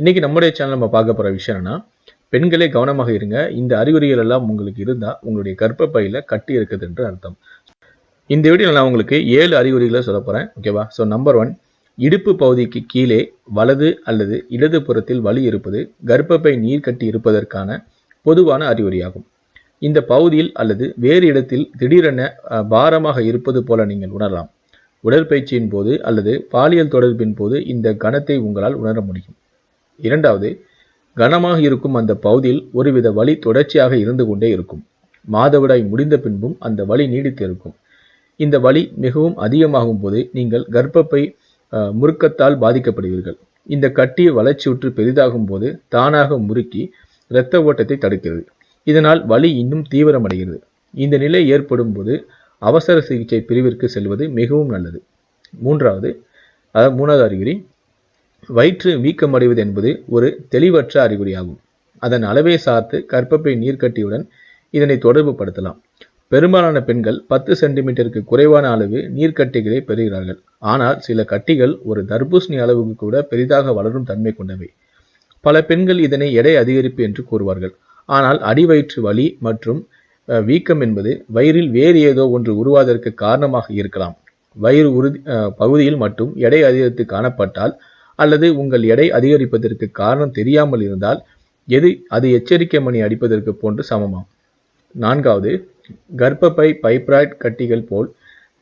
இன்னைக்கு நம்முடைய சேனல் நம்ம பார்க்க போற விஷயம் என்னன்னா, பெண்களே கவனமாக இருங்க. இந்த அறிகுறிகள் எல்லாம் உங்களுக்கு இருந்தா உங்களுடைய கர்ப்பப்பையில கட்டி இருக்குது என்று அர்த்தம். இந்த வீடியோல நான் உங்களுக்கு 7 அறிகுறிகளை சொல்லப் போறேன். ஓகேவா? நம்பர் 1, இடுப்பு பகுதிக்கு கீழே வலது அல்லது இடது புறத்தில் வலி இருப்பது கர்ப்பப்பை நீர் கட்டி இருப்பதற்கான பொதுவான அறிகுறியாகும். இந்த பகுதியில் அல்லது வேறு இடத்தில் திடீரென பாரமாக இருப்பது போல நீங்கள் உணரலாம். உடற்பயிற்சியின் போது அல்லது பாலியல் தொடர்பின் போது இந்த கணத்தை உங்களால் உணர முடியும். இரண்டாவது, கனமாக இருக்கும் அந்த பகுதியில் ஒருவித வலி தொடர்ச்சியாக இருந்து கொண்டே இருக்கும். மாதவிடாய் முடிந்த பின்பும் அந்த வலி நீடித்து இருக்கும். இந்த வலி மிகவும் அதிகமாகும் போது நீங்கள் கர்ப்பப்பை முறுக்கத்தால் பாதிக்கப்படுவீர்கள். இந்த கட்டி வளர்ச்சியுற்று பெரிதாகும் போது தானாக முறுக்கி இரத்த ஓட்டத்தை தடுக்கிறது. இதனால் வலி இன்னும் தீவிரமடைகிறது. இந்த நிலை ஏற்படும் போது அவசர சிகிச்சை பிரிவிற்கு செல்வது மிகவும் நல்லது. மூன்றாவது அறிகுறி, வயிற்று வீக்கமடைவது என்பது ஒரு தெளிவற்ற அறிகுறியாகும். அதன் அளவை சார்ந்து கர்ப்பப்பை நீர்க்கட்டியுடன் இதனை தொடர்பு படுத்தலாம். பெரும்பாலான பெண்கள் 10 சென்டிமீட்டருக்கு குறைவான அளவு நீர்க்கட்டிகளை பெறுகிறார்கள். ஆனால் சில கட்டிகள் ஒரு தர்பூசணி அளவுக்கு கூட பெரிதாக வளரும் தன்மை கொண்டவை. பல பெண்கள் இதனை எடை அதிகரிப்பு என்று கூறுவார்கள். ஆனால் அடிவயிற்று வலி மற்றும் வீக்கம் என்பது வயிறில் வேறு ஏதோ ஒன்று உருவாவதற்கு காரணமாக இருக்கலாம். வயிறு பகுதியில் மட்டும் எடை அதிகரித்து காணப்பட்டால் அல்லது உங்கள் எடை அதிகரிப்பதற்கு காரணம் தெரியாமல் இருந்தால் அது எச்சரிக்கை மணி அடிப்பதற்கு போன்று சமமாம். நான்காவது, கர்ப்பப்பை பைப்ராய்ட் கட்டிகள் போல்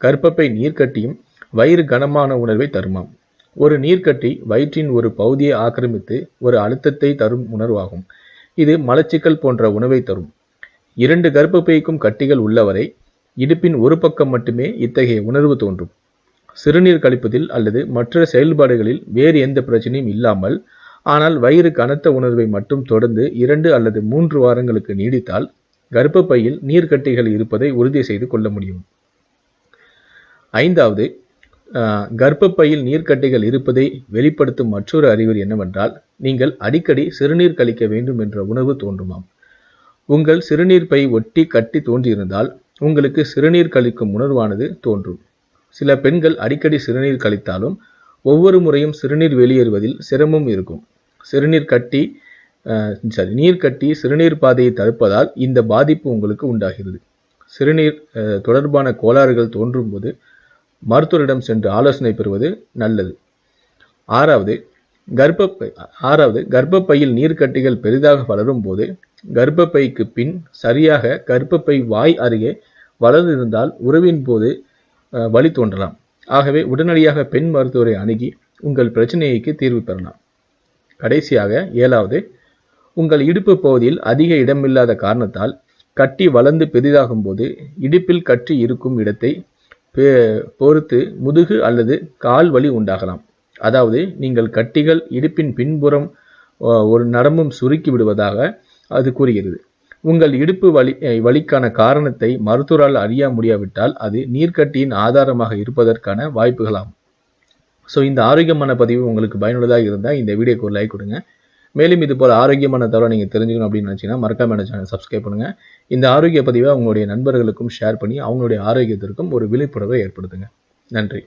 கர்ப்பப்பை நீர்க்கட்டியும் வயிறு கனமான உணர்வை தருமாம். ஒரு நீர்க்கட்டி வயிற்றின் ஒரு பகுதியை ஆக்கிரமித்து ஒரு அழுத்தத்தை தரும் உணர்வாகும். இது மலச்சிக்கல் போன்ற உணவை தரும். 2 கர்ப்பப்பைக்கும் கட்டிகள் உள்ளவரை இடுப்பின் ஒரு பக்கம் மட்டுமே இத்தகைய உணர்வு தோன்றும். சிறுநீர் கழிப்பதில் அல்லது மற்ற செயல்பாடுகளில் வேறு எந்த பிரச்சனையும் இல்லாமல், ஆனால் வயிறு கனத்த உணர்வை மட்டும் தொடர்ந்து 2 அல்லது 3 வாரங்களுக்கு நீடித்தால் கர்ப்பப்பையில் நீர்க்கட்டிகள் இருப்பதை உறுதி செய்து கொள்ள முடியும். ஐந்தாவது, கர்ப்பப்பையில் நீர்க்கட்டிகள் இருப்பதை வெளிப்படுத்தும் மற்றொரு அறிகுறி என்னவென்றால், நீங்கள் அடிக்கடி சிறுநீர் கழிக்க வேண்டும் என்ற உணர்வு தோன்றுமாம். உங்கள் சிறுநீர் பை ஒட்டி கட்டி தோன்றியிருந்தால் உங்களுக்கு சிறுநீர் கழிக்கும் உணர்வானது தோன்றும். சில பெண்கள் அடிக்கடி சிறுநீர் கழித்தாலும் ஒவ்வொரு முறையும் சிறுநீர் வெளியேறுவதில் சிரமம் இருக்கும். நீர்க்கட்டி சிறுநீர் பாதையை தடுப்பதால் இந்த பாதிப்பு உங்களுக்கு உண்டாகிறது. சிறுநீர் தொடர்பான கோளாறுகள் தோன்றும் போது மருத்துவரிடம் சென்று ஆலோசனை பெறுவது நல்லது. ஆறாவது, கர்ப்பப்பையில் நீர்க்கட்டிகள் பெரிதாக வளரும் போது கர்ப்பப்பைக்கு பின் சரியாக கர்ப்பப்பை வாய் அருகே வளர்ந்திருந்தால் உறவின் போது வலி தோன்றலாம். ஆகவே உடனடியாக பெண் மருத்துவரை அணுகி உங்கள் பிரச்சனைக்கு தீர்வு பெறலாம். கடைசியாக 7வது, உங்கள் இடுப்பு பகுதியில் அதிக இடமில்லாத காரணத்தால் கட்டி வளர்ந்து பெரிதாகும் போது இடுப்பில் கட்டி இருக்கும் இடத்தை பொறுத்து முதுகு அல்லது கால் வலி உண்டாகலாம். அதாவது நீங்கள் கட்டிகள் இடுப்பின் பின்புறம் ஒரு நரம்பும் சுருக்கி விடுவதாக அது கூறுகிறது. உங்கள் இடுப்பு வலிக்கான காரணத்தை மருத்துவரால் அறிய முடியாவிட்டால் அது நீர்க்கட்டியின் ஆதாரமாக இருப்பதற்கான வாய்ப்புகளாகும். இந்த ஆரோக்கியமான பதிவு உங்களுக்கு பயனுள்ளதாக இருந்தால் இந்த வீடியோக்கு ஒரு லைக் கொடுங்க. மேலும் இது போல ஆரோக்கியமான தகவலை நீங்கள் தெரிஞ்சுக்கணும் அப்படின்னு நினச்சிங்கன்னா மறக்காம சேனல் சப்ஸ்கிரைப் பண்ணுங்க. இந்த ஆரோக்கிய பதிவை உங்களுடைய நண்பர்களுக்கும் ஷேர் பண்ணி அவங்களுடைய ஆரோக்கியத்திற்கும் ஒரு விழிப்புணர்வை ஏற்படுத்துங்க. நன்றி.